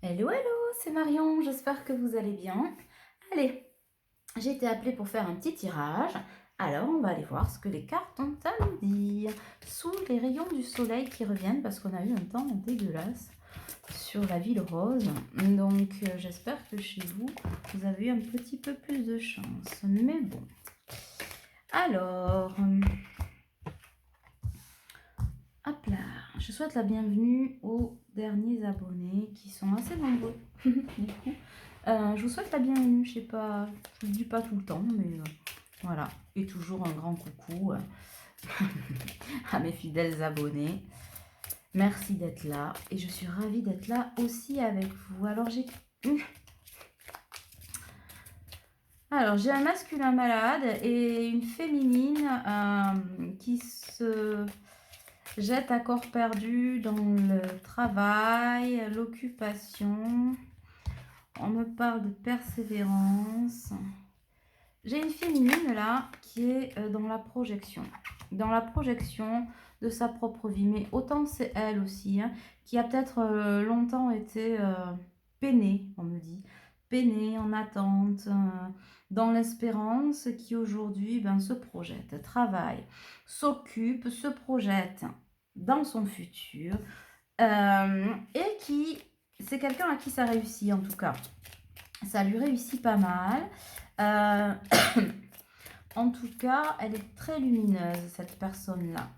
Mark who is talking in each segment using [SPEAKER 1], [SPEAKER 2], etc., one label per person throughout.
[SPEAKER 1] Hello, hello, c'est Marion, j'espère que vous allez bien. Allez, j'ai été appelée pour faire un petit tirage. Alors, on va aller voir ce que les cartes ont à nous dire. Sous les rayons du soleil qui reviennent, parce qu'on a eu un temps dégueulasse sur la ville rose. Donc, j'espère que chez vous, vous avez eu un petit peu plus de chance. Mais bon. Alors, hop là, je souhaite la bienvenue aux derniers abonnés qui sont assez nombreux. Du coup, je vous souhaite la bienvenue. Je sais pas, je vous le dis pas tout le temps, mais voilà. Et toujours un grand coucou à mes fidèles abonnés. Merci d'être là et je suis ravie d'être là aussi avec vous. Alors j'ai un masculin malade et une féminine qui se jette à corps perdu dans le travail, l'occupation. On me parle de persévérance. J'ai une féminine là qui est dans la projection. Dans la projection de sa propre vie. Mais autant c'est elle aussi, hein, qui a peut-être longtemps été peinée, on me dit. Peinée, en attente, dans l'espérance, qui aujourd'hui se projette, travaille, s'occupe, se projette dans son futur. Et qui, c'est quelqu'un à qui ça réussit en tout cas. Ça lui réussit pas mal. En tout cas, elle est très lumineuse, cette personne-là.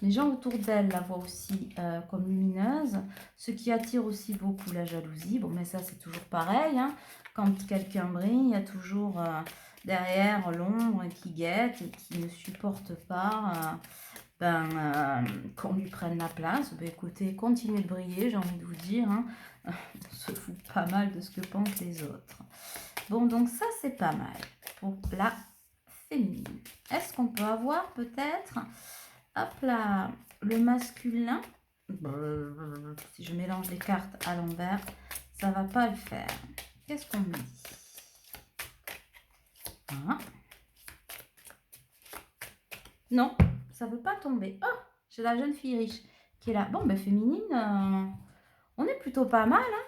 [SPEAKER 1] Les gens autour d'elle la voient aussi comme lumineuse, ce qui attire aussi beaucoup la jalousie. Bon, mais ça, c'est toujours pareil, hein. Quand quelqu'un brille, il y a toujours derrière l'ombre qui guette et qui ne supporte pas qu'on lui prenne la place. Ben, écoutez, continuez de briller, j'ai envie de vous dire, hein. On se fout pas mal de ce que pensent les autres. Bon, donc ça, c'est pas mal pour la féminine. Est-ce qu'on peut avoir peut-être, hop là, le masculin? Si je mélange les cartes à l'envers, ça va pas le faire. Qu'est-ce qu'on me dit? Hein? Non, ça veut pas tomber. Oh, j'ai la jeune fille riche qui est là. Bon, ben féminine, on est plutôt pas mal, hein.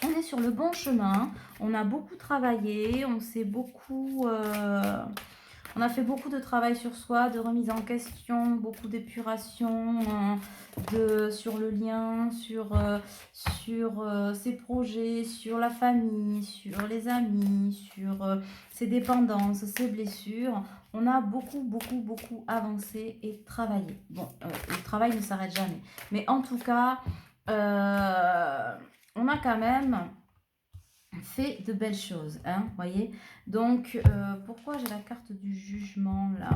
[SPEAKER 1] On est sur le bon chemin. On a beaucoup travaillé, on s'est beaucoup... on a fait beaucoup de travail sur soi, de remise en question, beaucoup d'épuration sur le lien, sur ses projets, sur la famille, sur les amis, sur ses dépendances, ses blessures. On a beaucoup avancé et travaillé. Bon, le travail ne s'arrête jamais. Mais en tout cas, on a quand même fait de belles choses, hein, voyez. Donc, pourquoi j'ai la carte du jugement là?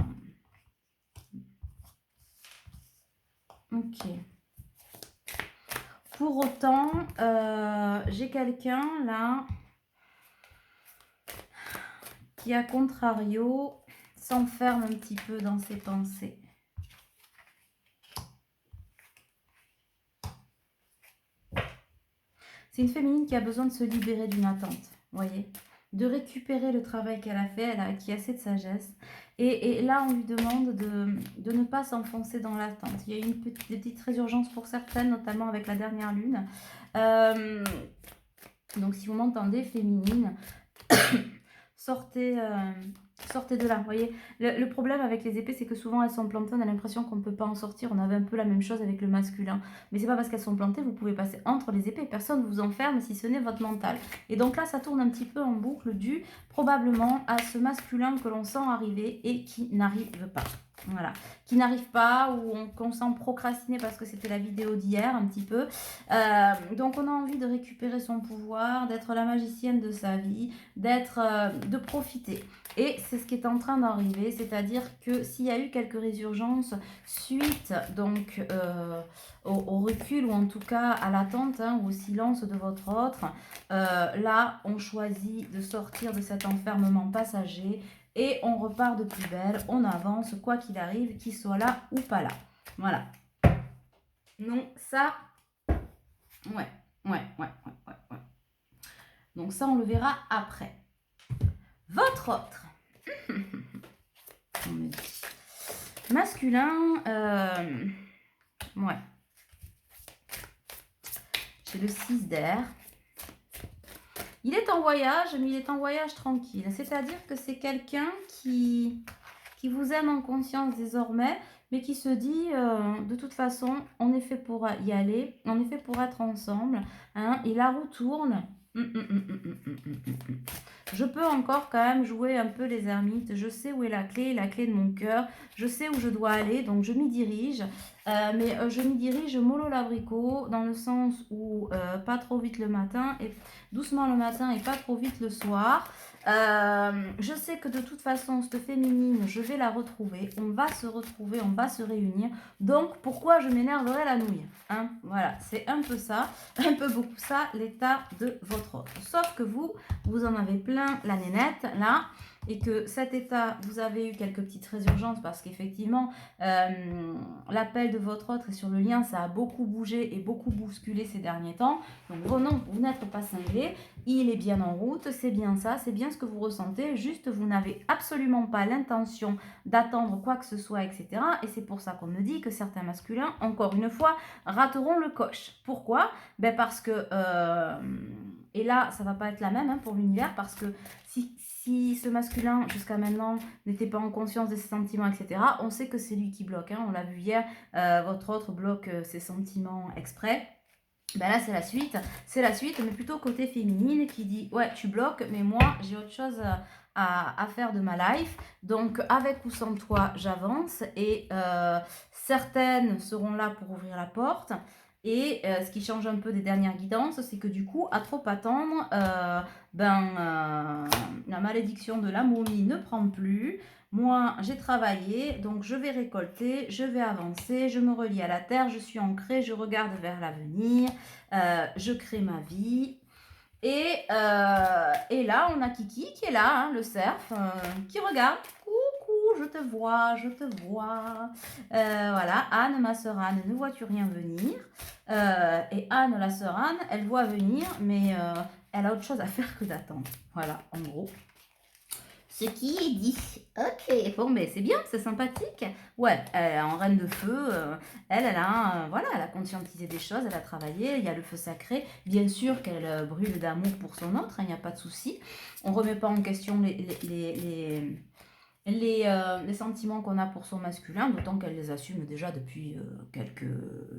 [SPEAKER 1] Ok. Pour autant, j'ai quelqu'un là qui, à contrario, s'enferme un petit peu dans ses pensées. C'est une féminine qui a besoin de se libérer d'une attente, voyez, de récupérer le travail qu'elle a fait, elle a acquis assez de sagesse. Et là, on lui demande de ne pas s'enfoncer dans l'attente. Il y a eu des petites résurgences pour certaines, notamment avec la dernière lune. Donc, si vous m'entendez, féminine, sortez de là, vous voyez. Le problème avec les épées, c'est que souvent elles sont plantées, on a l'impression qu'on ne peut pas en sortir. On avait un peu la même chose avec le masculin. Mais c'est pas parce qu'elles sont plantées, vous pouvez passer entre les épées. Personne ne vous enferme si ce n'est votre mental. Et donc là, ça tourne un petit peu en boucle dû probablement à ce masculin que l'on sent arriver et qui n'arrive pas. Voilà, qui n'arrive pas ou qu'on sent procrastiner parce que c'était la vidéo d'hier un petit peu. Donc on a envie de récupérer son pouvoir, d'être la magicienne de sa vie, de profiter. Et c'est ce qui est en train d'arriver, c'est-à-dire que s'il y a eu quelques résurgences suite donc au recul ou en tout cas à l'attente ou au silence de votre autre, là on choisit de sortir de cet enfermement passager et on repart de plus belle, on avance quoi qu'il arrive, qu'il soit là ou pas là. Voilà. Donc ça, ouais. Donc ça on le verra après. Votre autre. On me dit. Masculin, ouais. J'ai le 6 d'air. Il est en voyage, mais il est en voyage tranquille. C'est-à-dire que c'est quelqu'un qui vous aime en conscience désormais, mais qui se dit, de toute façon, on est fait pour y aller, on est fait pour être ensemble, hein, et la roue tourne. Je peux encore quand même jouer un peu les ermites. Je sais où est la clé de mon cœur. Je sais où je dois aller, donc je m'y dirige. Mais je m'y dirige mollo l'abricot, dans le sens où pas trop vite le matin, et doucement le matin et pas trop vite le soir. Je sais que de toute façon, cette féminine, je vais la retrouver. On va se retrouver, on va se réunir. Donc, pourquoi je m'énerverai la nouille, hein? Voilà, c'est un peu ça, un peu beaucoup ça, l'état de votre autre. Sauf que vous en avez plein la nénette, là, et que cet état, vous avez eu quelques petites résurgences parce qu'effectivement, l'appel de votre autre et sur le lien, ça a beaucoup bougé et beaucoup bousculé ces derniers temps. Donc, non, vous n'êtes pas cinglé, il est bien en route, c'est bien ça, c'est bien ce que vous ressentez, juste vous n'avez absolument pas l'intention d'attendre quoi que ce soit, etc. Et c'est pour ça qu'on me dit que certains masculins, encore une fois, rateront le coche. Pourquoi? Ben parce que, et là, ça va pas être la même, hein, pour l'univers, parce que si ce masculin, jusqu'à maintenant, n'était pas en conscience de ses sentiments, etc., on sait que c'est lui qui bloque, hein, on l'a vu hier, votre autre bloque ses sentiments exprès. Ben là, c'est la suite, mais plutôt côté féminine qui dit, ouais, tu bloques, mais moi, j'ai autre chose à faire de ma life. Donc, avec ou sans toi, j'avance. Et certaines seront là pour ouvrir la porte. Et ce qui change un peu des dernières guidances, c'est que du coup, à trop attendre, la malédiction de la momie ne prend plus. Moi, j'ai travaillé, donc je vais récolter, je vais avancer, je me relie à la terre, je suis ancrée, je regarde vers l'avenir, je crée ma vie. Et là, on a Kiki qui est là, hein, le cerf, qui regarde. Coucou, je te vois, je te vois. Voilà, Anne, ma sœur Anne, ne vois-tu rien venir? Et Anne, la sœur Anne, elle voit venir, mais elle a autre chose à faire que d'attendre. Voilà, en gros. Ce qui est dit. Ok, bon, mais c'est bien, c'est sympathique. Ouais, en reine de feu, elle a, voilà, elle a conscientisé des choses, elle a travaillé, il y a le feu sacré. Bien sûr qu'elle brûle d'amour pour son autre, il n'y a pas de souci. On ne remet pas en question les sentiments qu'on a pour son masculin, d'autant qu'elle les assume déjà depuis quelques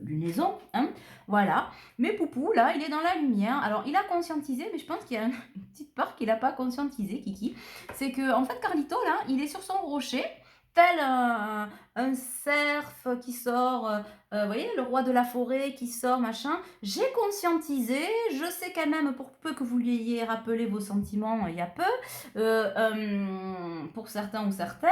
[SPEAKER 1] lunaisons, hein, voilà. Mais Poupou, là, il est dans la lumière. Alors, il a conscientisé, mais je pense qu'il y a une petite part qu'il n'a pas conscientisé, Kiki. C'est que, en fait, Carlito, là, il est sur son rocher, tel un cerf qui sort, vous voyez, le roi de la forêt qui sort, machin. J'ai conscientisé, je sais quand même, pour peu que vous lui ayez rappelé vos sentiments il y a peu, pour certains ou certaines,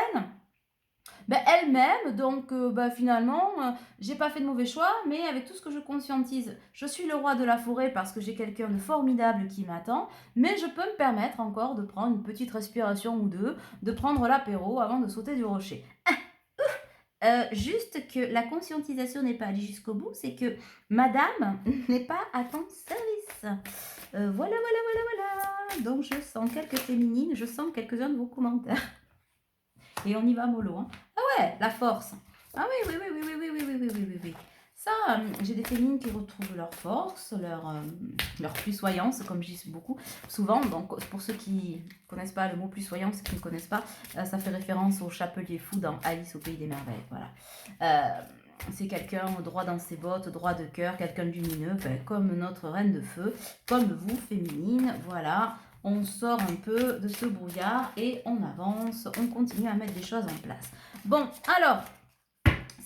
[SPEAKER 1] ben, elle m'aime, donc finalement, j'ai pas fait de mauvais choix, mais avec tout ce que je conscientise, je suis le roi de la forêt parce que j'ai quelqu'un de formidable qui m'attend, mais je peux me permettre encore de prendre une petite respiration ou deux, de prendre l'apéro avant de sauter du rocher. Juste que la conscientisation n'est pas allée jusqu'au bout, c'est que madame n'est pas à ton service. Voilà. Donc je sens quelques féminines, je sens quelques-uns de vos commentaires. Et on y va mollo, hein. Ah ouais, la force. Ah oui. Ça, j'ai des féminines qui retrouvent leur force, leur plusvoyance, comme je dis beaucoup, souvent. Donc, pour ceux qui ne connaissent pas le mot plusvoyance, qui ne connaissent pas, ça fait référence au chapelier fou dans Alice au Pays des Merveilles. Voilà. C'est quelqu'un droit dans ses bottes, droit de cœur, quelqu'un de lumineux, comme notre reine de feu, comme vous, féminine. Voilà. On sort un peu de ce brouillard et on avance, on continue à mettre des choses en place. Bon, alors,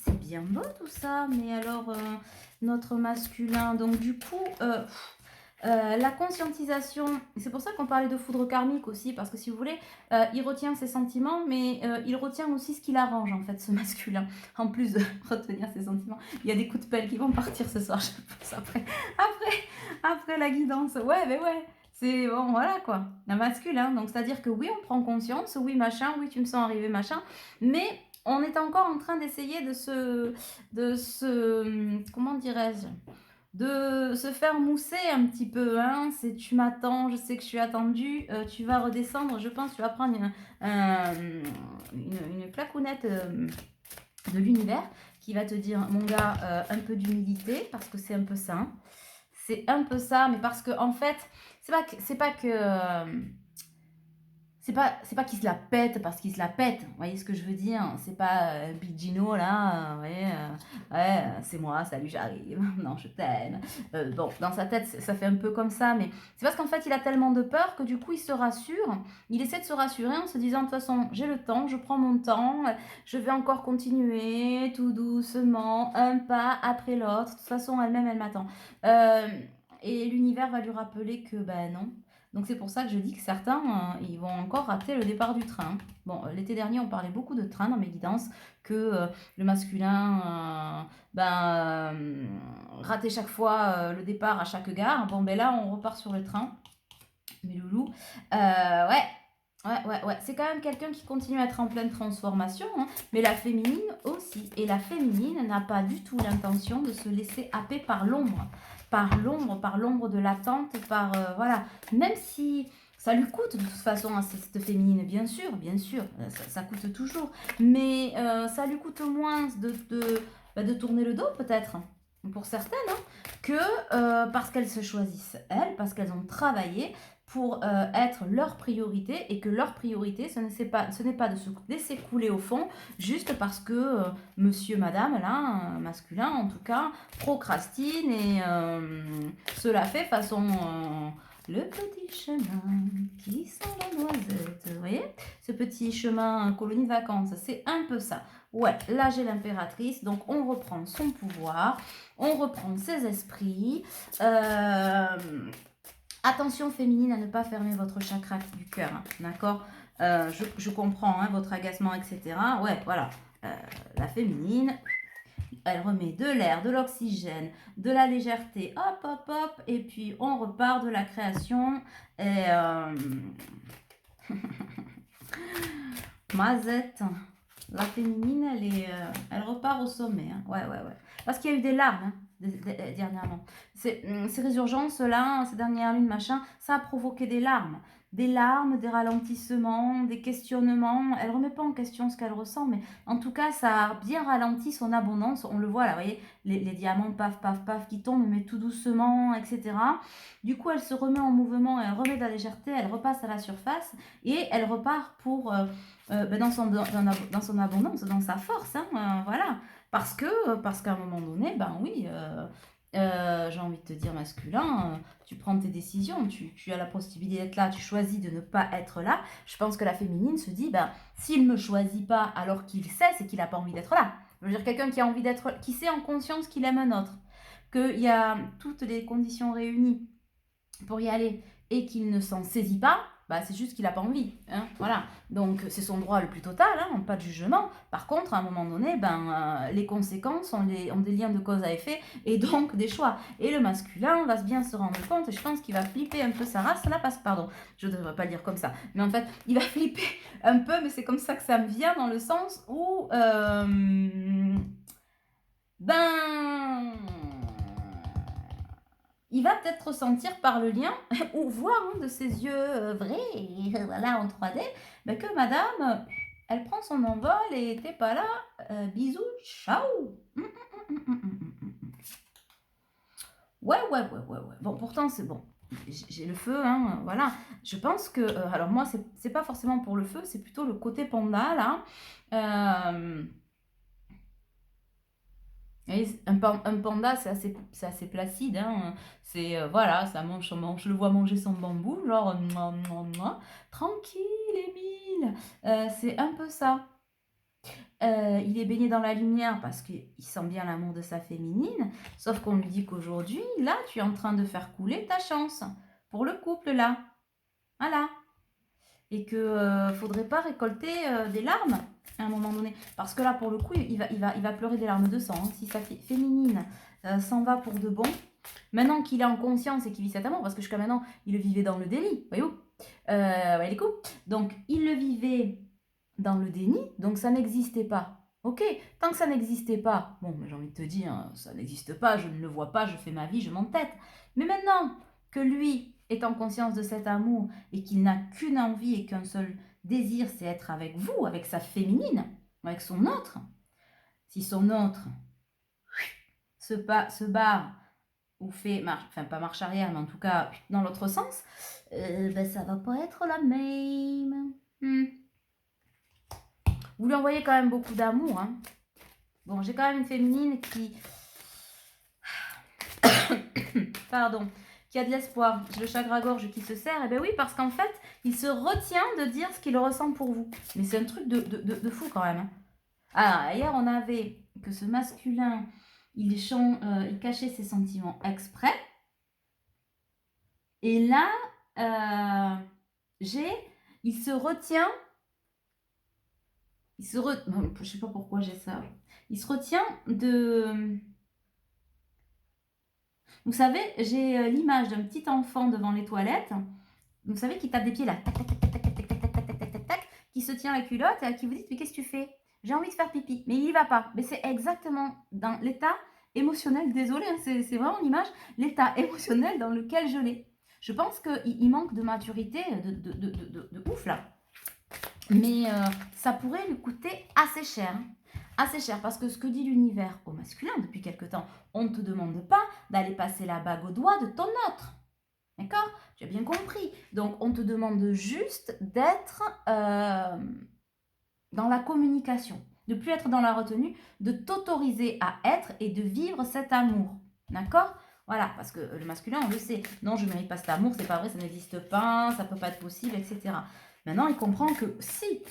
[SPEAKER 1] c'est bien beau tout ça, mais alors, notre masculin, donc du coup, la conscientisation, c'est pour ça qu'on parlait de foudre karmique aussi, parce que si vous voulez, il retient ses sentiments, mais il retient aussi ce qui l'arrange, en fait, ce masculin. En plus de retenir ses sentiments, il y a des coups de pelle qui vont partir ce soir, je pense, après la guidance. Ouais, mais ouais. C'est bon, voilà quoi, un masculin. Donc, c'est-à-dire que oui, on prend conscience, oui, machin, oui, tu me sens arriver, machin, mais on est encore en train d'essayer comment dirais-je, de se faire mousser un petit peu, hein. C'est tu m'attends, je sais que je suis attendue, tu vas redescendre, je pense, tu vas prendre une claquonnette de l'univers qui va te dire, mon gars, un peu d'humilité, parce que c'est un peu ça, hein. C'est un peu ça, mais parce que en fait, c'est pas que c'est pas qu'il se la pète parce qu'il se la pète, vous voyez ce que je veux dire? C'est pas Big Gino là, ouais, ouais, c'est moi, salut, j'arrive, non, je t'aime. Bon, dans sa tête, ça fait un peu comme ça, mais c'est parce qu'en fait, il a tellement de peur que du coup, il se rassure. Il essaie de se rassurer en se disant, de toute façon, j'ai le temps, je prends mon temps, je vais encore continuer tout doucement, un pas après l'autre. De toute façon, elle-même, elle m'attend. Euh, et l'univers va lui rappeler que, ben non. Donc c'est pour ça que je dis que certains, ils vont encore rater le départ du train. Bon, l'été dernier, on parlait beaucoup de train dans mes guidances, que le masculin ratait chaque fois le départ à chaque gare. Bon, ben là, on repart sur le train. Mes loulous. Ouais. Ouais. C'est quand même quelqu'un qui continue à être en pleine transformation, hein, mais la féminine aussi. Et la féminine n'a pas du tout l'intention de se laisser happer par l'ombre. Par l'ombre de l'attente, voilà. Même si ça lui coûte de toute façon à cette féminine, bien sûr, ça coûte toujours. Mais ça lui coûte moins de tourner le dos peut-être, pour certaines, hein, que parce qu'elles se choisissent elles, parce qu'elles ont travaillé pour être leur priorité et que leur priorité, ce n'est pas de se laisser couler au fond juste parce que monsieur, madame, là, masculin en tout cas, procrastine et cela fait façon le petit chemin qui sent la noisette. Vous voyez, ce petit chemin colonie de vacances, c'est un peu ça. Ouais, là j'ai l'impératrice, donc on reprend son pouvoir, on reprend ses esprits. Attention féminine à ne pas fermer votre chakra du cœur, hein, d'accord? Je comprends hein, votre agacement, etc. Ouais, voilà. La féminine, elle remet de l'air, de l'oxygène, de la légèreté, hop, et puis on repart de la création. Et Mazette, la féminine, elle repart au sommet. Hein. Ouais. Parce qu'il y a eu des larmes hein, dernièrement. Ces résurgences-là, ces dernières lunes, machin, ça a provoqué des larmes. Des larmes, des ralentissements, des questionnements. Elle ne remet pas en question ce qu'elle ressent, mais en tout cas, ça a bien ralenti son abondance. On le voit là, vous voyez, les diamants, paf, qui tombent, mais tout doucement, etc. Du coup, elle se remet en mouvement, elle remet de la légèreté, elle repasse à la surface et elle repart pour... dans son abondance, dans sa force, hein, voilà. Parce qu'à un moment donné, ben oui, j'ai envie de te dire masculin, tu prends tes décisions, tu as la possibilité d'être là, tu choisis de ne pas être là. Je pense que la féminine se dit, ben s'il ne me choisit pas alors qu'il sait, c'est qu'il n'a pas envie d'être là. Je veux dire, quelqu'un qui a envie d'être, qui sait en conscience qu'il aime un autre, qu'il y a toutes les conditions réunies pour y aller et qu'il ne s'en saisit pas, bah, c'est juste qu'il n'a pas envie. Hein, voilà. Donc c'est son droit le plus total, hein, pas de jugement. Par contre, à un moment donné, les conséquences ont des liens de cause à effet et donc des choix. Et le masculin va bien se rendre compte, je pense qu'il va flipper un peu sa race là, parce que, pardon, je ne devrais pas le dire comme ça, mais en fait, il va flipper un peu, mais c'est comme ça que ça me vient dans le sens où, il va peut-être ressentir par le lien, ou voir de ses yeux vrais, voilà, en 3D, que madame, elle prend son envol et t'es pas là, bisous, ciao. Ouais. Bon, pourtant, c'est bon. J'ai le feu, hein, voilà. Je pense que, alors moi, c'est pas forcément pour le feu, c'est plutôt le côté panda, là. Un panda, c'est assez placide. Hein. C'est, voilà, je le vois manger son bambou, genre, tranquille, Émile. C'est un peu ça. Il est baigné dans la lumière parce qu'il sent bien l'amour de sa féminine. Sauf qu'on lui dit qu'aujourd'hui, là, tu es en train de faire couler ta chance. Pour le couple, là. Voilà. Et qu'il ne faudrait pas récolter des larmes à un moment donné. Parce que là, pour le coup, il va pleurer des larmes de sang. Hein. Si sa féminine s'en va pour de bon, maintenant qu'il est en conscience et qu'il vit cet amour, parce que jusqu'à maintenant, il le vivait dans le déni, voyez-vous les coups. Donc, il le vivait dans le déni, donc ça n'existait pas. Ok, tant que ça n'existait pas, bon, j'ai envie de te dire, ça n'existe pas, je ne le vois pas, je fais ma vie, je m'entête. Mais maintenant que lui est en conscience de cet amour et qu'il n'a qu'une envie et qu'un seul désir, c'est être avec vous, avec sa féminine, avec son autre, si son autre se barre ou fait marche, enfin pas marche arrière, mais en tout cas dans l'autre sens, ben, ça va pas être la même. Vous lui envoyez quand même beaucoup d'amour. Hein. Bon, j'ai quand même une féminine qui... Pardon. Qui a de l'espoir. J'ai le chakra-gorge qui se serre. Et bien oui, parce qu'en fait, il se retient de dire ce qu'il ressent pour vous. Mais c'est un truc de fou quand même. Hein. Ah, hier, on avait que ce masculin, il cachait ses sentiments exprès. Et là, il se retient... je sais pas pourquoi j'ai ça. Il se retient de... Vous savez, j'ai l'image d'un petit enfant devant les toilettes. Vous savez, qui tape des pieds là. Tac, tac, tac, tac, tac, tac, tac, tac, tac, tac, tac, qui se tient la culotte et qui vous dit, mais qu'est-ce que tu fais? J'ai envie de faire pipi. Mais il n'y va pas. Mais c'est exactement dans l'état émotionnel, désolé, hein, c'est vraiment l'image, l'état émotionnel dans lequel je l'ai. Je pense qu'il manque de maturité de ouf là. Mais ça pourrait lui coûter assez cher. Hein. Assez cher, parce que ce que dit l'univers au masculin depuis quelque temps, on ne te demande pas d'aller passer la bague au doigt de ton autre. D'accord? Tu as bien compris. Donc, on te demande juste d'être dans la communication, de ne plus être dans la retenue, de t'autoriser à être et de vivre cet amour. D'accord? Voilà, parce que le masculin, on le sait. Non, je ne mérite pas cet amour, c'est pas vrai, ça n'existe pas, ça ne peut pas être possible, etc. Maintenant, il comprend que si.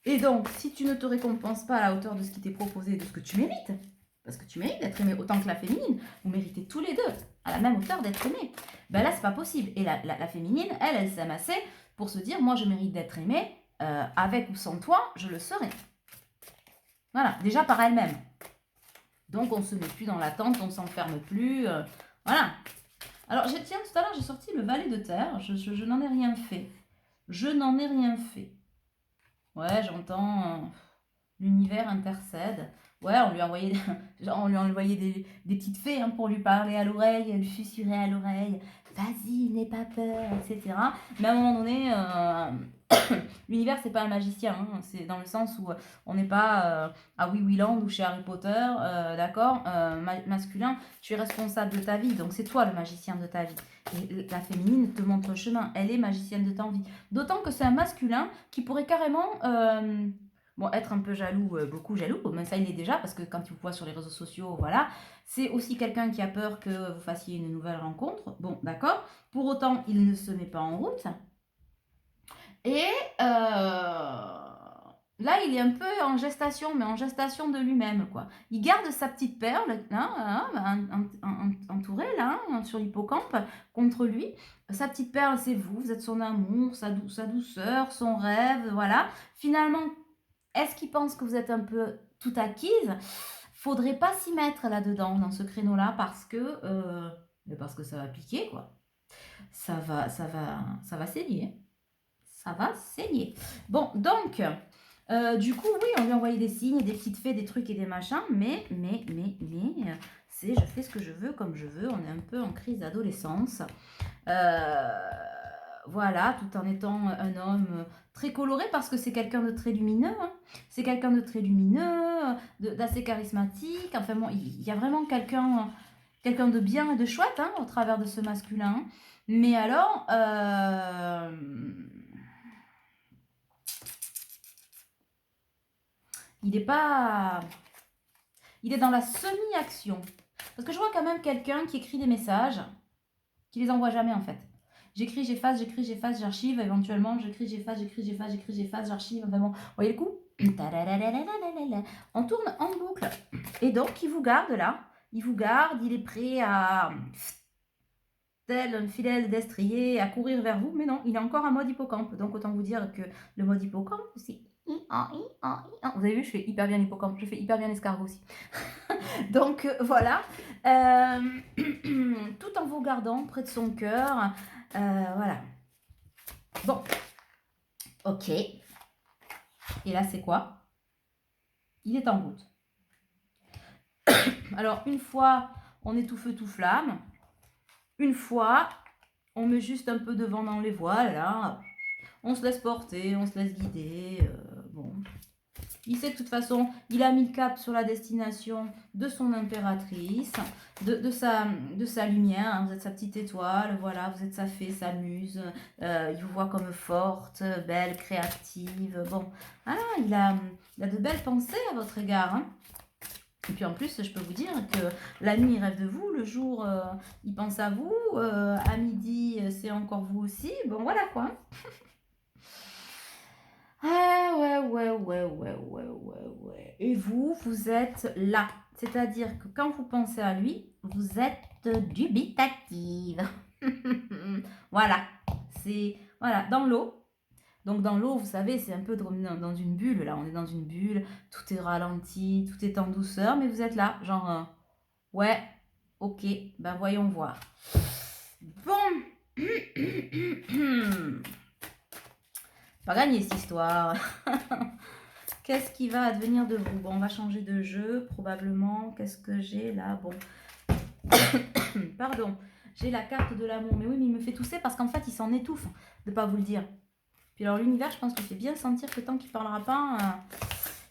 [SPEAKER 1] Et donc, si tu ne te récompenses pas à la hauteur de ce qui t'est proposé, de ce que tu mérites, parce que tu mérites d'être aimé autant que la féminine, vous méritez tous les deux à la même hauteur d'être aimé. Ben là, c'est pas possible. Et la féminine, elle s'aime assez pour se dire, moi, je mérite d'être aimée, avec ou sans toi, je le serai. Voilà, déjà par elle-même. Donc, on ne se met plus dans l'attente, on ne s'enferme plus. Voilà. Alors, tiens, tout à l'heure, j'ai sorti le valet de terre. Je n'en ai rien fait. Je n'en ai rien fait. Ouais, j'entends... L'univers intercède. Ouais, on lui a envoyé des petites fées hein, pour lui parler à l'oreille, lui susurrer à l'oreille. Vas-y, n'aie pas peur, etc. Mais à un moment donné, l'univers, c'est pas un magicien. Hein, c'est dans le sens où on n'est pas à Wiwiland ou chez Harry Potter, d'accord masculin, tu es responsable de ta vie. Donc c'est toi le magicien de ta vie. Et la féminine te montre le chemin. Elle est magicienne de ta vie. D'autant que c'est un masculin qui pourrait carrément... Bon, être un peu jaloux, beaucoup jaloux, mais ça il est déjà, parce que quand tu le vois sur les réseaux sociaux, voilà, c'est aussi quelqu'un qui a peur que vous fassiez une nouvelle rencontre. Bon, d'accord. Pour autant, il ne se met pas en route. Et là, il est un peu en gestation, mais en gestation de lui-même, quoi. Il garde sa petite perle, entourée, là, sur l'hippocampe, contre lui. Sa petite perle, c'est vous, vous êtes son amour, sa douceur, son rêve, voilà. Finalement, est-ce qu'il pense que vous êtes un peu tout acquise? Faudrait pas s'y mettre là-dedans, dans ce créneau-là, parce que ça va piquer, quoi. Ça va saigner. Ça va saigner. Bon, donc, du coup, oui, on lui a envoyé des signes, des petites fées, des trucs et des machins, mais, c'est je fais ce que je veux, comme je veux. On est un peu en crise d'adolescence. Voilà, tout en étant un homme très coloré, parce que c'est quelqu'un de très lumineux. Hein. C'est quelqu'un de très lumineux, d'assez charismatique. Enfin bon, il y a vraiment quelqu'un de bien et de chouette hein, au travers de ce masculin. Mais alors, il est pas... Il est dans la semi-action. Parce que je vois quand même quelqu'un qui écrit des messages, qui les envoie jamais en fait. J'écris, j'efface, j'archive, éventuellement, j'efface, j'archive, enfin bon, vous voyez le coup? On tourne en boucle. Et donc, il vous garde là, il est prêt à, tel un fidèle destrier, à courir vers vous, mais non, il est encore en mode hippocampe. Donc, autant vous dire que le mode hippocampe, c'est... Vous avez vu, je fais hyper bien l'hippocampe, je fais hyper bien l'escargot aussi. Donc, voilà. Tout en vous gardant près de son cœur. Voilà. Bon. Ok. Et là, c'est quoi? Il est en route. Alors, une fois, on est tout feu, tout flamme. Une fois, on met juste un peu de vent dans les voiles, là. On se laisse porter, on se laisse guider. Bon. Il sait que de toute façon, il a mis le cap sur la destination de son impératrice, de sa lumière. Hein. Vous êtes sa petite étoile, voilà, vous êtes sa fée, sa muse. Il vous voit comme forte, belle, créative. Bon, voilà, il a de belles pensées à votre égard. Hein. Et puis en plus, je peux vous dire que la nuit, il rêve de vous, le jour, il pense à vous, à midi, c'est encore vous aussi. Bon, voilà quoi. Ah ouais. Et vous, vous êtes là. C'est-à-dire que quand vous pensez à lui, vous êtes dubitative. Voilà. C'est voilà, dans l'eau. Donc dans l'eau, vous savez, c'est un peu dans une bulle. Là, on est dans une bulle. Tout est ralenti, tout est en douceur. Mais vous êtes là, genre, ouais, ok, ben voyons voir. Bon. Pas gagné cette histoire. Qu'est-ce qui va advenir de vous? Bon, on va changer de jeu, probablement. Qu'est-ce que j'ai là? Bon. Pardon. J'ai la carte de l'amour. Mais oui, mais il me fait tousser parce qu'en fait, il s'en étouffe de ne pas vous le dire. Puis alors, l'univers, je pense qu'il fait bien sentir que tant qu'il ne parlera pas,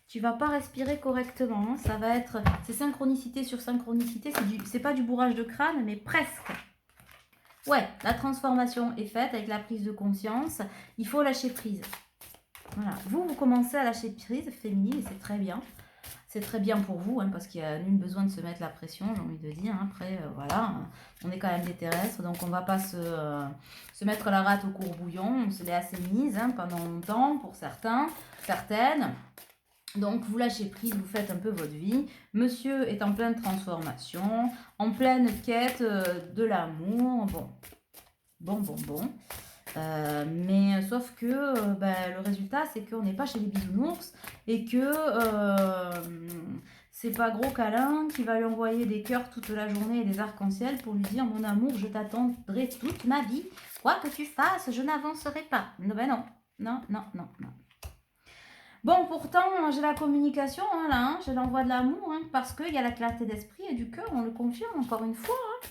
[SPEAKER 1] tu ne vas pas respirer correctement. Hein. Ça va être... C'est synchronicité sur synchronicité. C'est pas du bourrage de crâne, mais presque. Ouais, la transformation est faite avec la prise de conscience. Il faut lâcher prise. Voilà. Vous commencez à lâcher prise féminine et c'est très bien. C'est très bien pour vous, hein, parce qu'il n'y a nul besoin de se mettre la pression, j'ai envie de dire. Hein. Après, voilà, on est quand même des terrestres, donc on ne va pas se mettre la rate au courbouillon. On se l'est assez mise hein, pendant longtemps pour certains, certaines. Donc, vous lâchez prise, vous faites un peu votre vie. Monsieur est en pleine transformation, en pleine quête de l'amour. Bon. Mais sauf que le résultat, c'est qu'on n'est pas chez les bisounours et que c'est pas Gros Câlin qui va lui envoyer des cœurs toute la journée et des arcs-en-ciel pour lui dire « Mon amour, je t'attendrai toute ma vie. Quoi que tu fasses, je n'avancerai pas. » Non. Bon, pourtant, j'ai la communication, hein, là, hein, j'ai l'envoi de l'amour, hein, parce qu'il y a la clarté d'esprit et du cœur, on le confirme encore une fois. Hein.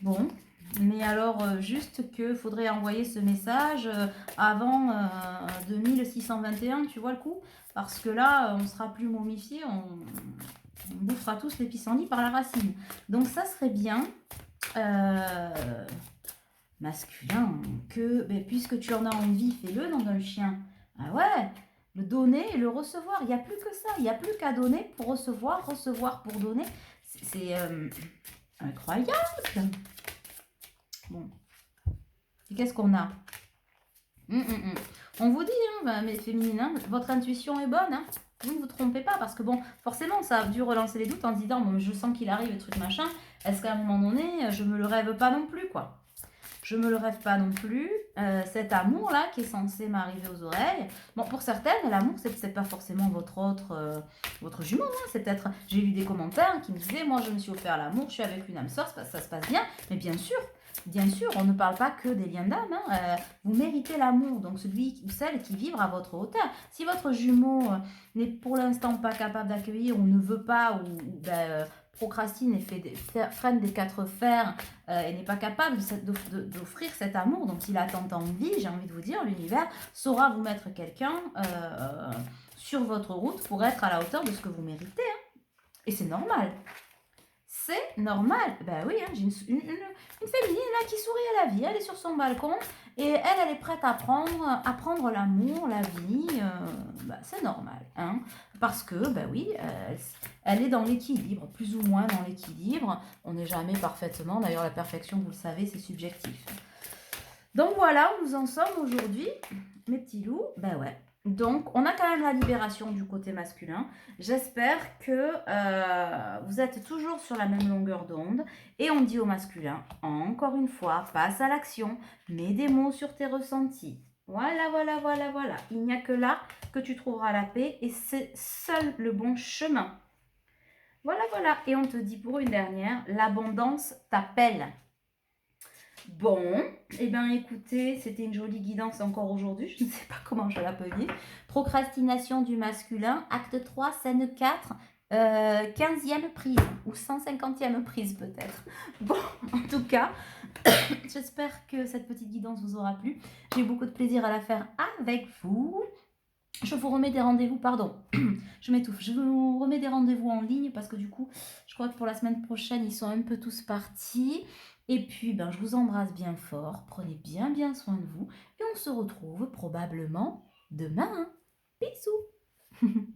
[SPEAKER 1] Bon, mais alors, juste qu'il faudrait envoyer ce message avant 2621, tu vois le coup? Parce que là, on sera plus momifié, on bouffera tous les pissenlits par la racine. Donc ça serait bien... masculin, que puisque tu en as envie, fais-le, nom d'un chien. Ah ouais, le donner et le recevoir. Il n'y a plus que ça. Il n'y a plus qu'à donner pour recevoir pour donner. C'est incroyable. Bon. Et qu'est-ce qu'on a On vous dit, hein, mais féminine, hein, votre intuition est bonne. Hein. Vous ne vous trompez pas parce que bon, forcément, ça a dû relancer les doutes en se disant, bon, je sens qu'il arrive, le truc machin. Est-ce qu'à un moment donné, je me le rêve pas non plus, quoi. Je me le rêve pas non plus, cet amour-là qui est censé m'arriver aux oreilles. Bon, pour certaines, l'amour, c'est peut-être pas forcément votre jumeau. Hein. C'est peut-être, j'ai lu des commentaires qui me disaient, moi, je me suis offert l'amour, je suis avec une âme sœur, ça se passe bien. Mais bien sûr, on ne parle pas que des liens d'âme. Hein. Vous méritez l'amour, donc celui ou celle qui vibre à votre hauteur. Si votre jumeau n'est pour l'instant pas capable d'accueillir ou ne veut pas, procrastine et freine des quatre fers et n'est pas capable d'offrir cet amour dont il a tant envie, j'ai envie de vous dire, l'univers saura vous mettre quelqu'un sur votre route pour être à la hauteur de ce que vous méritez. Hein. Et c'est normal. C'est normal. Ben oui, hein, j'ai une féminine là qui sourit à la vie. Elle est sur son balcon et elle est prête à prendre l'amour, la vie. C'est normal. Hein, parce que, ben oui, elle est dans l'équilibre, plus ou moins dans l'équilibre. On n'est jamais parfaitement. D'ailleurs, la perfection, vous le savez, c'est subjectif. Donc voilà où nous en sommes aujourd'hui, mes petits loups. Ben ouais. Donc, on a quand même la libération du côté masculin. J'espère que vous êtes toujours sur la même longueur d'onde. Et on dit au masculin, encore une fois, passe à l'action, mets des mots sur tes ressentis. Voilà. Il n'y a que là que tu trouveras la paix et c'est seul le bon chemin. Voilà. Et on te dit pour une dernière, l'abondance t'appelle. Bon, eh bien écoutez, c'était une jolie guidance encore aujourd'hui, je ne sais pas comment je l'appelais. Procrastination du masculin, acte 3, scène 4, 15e prise, ou 150e prise peut-être. Bon, en tout cas, j'espère que cette petite guidance vous aura plu. J'ai eu beaucoup de plaisir à la faire avec vous. Je vous remets des rendez-vous, pardon, je m'étouffe. Je vous remets des rendez-vous en ligne parce que du coup, je crois que pour la semaine prochaine, ils sont un peu tous partis. Et puis, ben, je vous embrasse bien fort. Prenez bien, bien soin de vous. Et on se retrouve probablement demain, hein. Bisous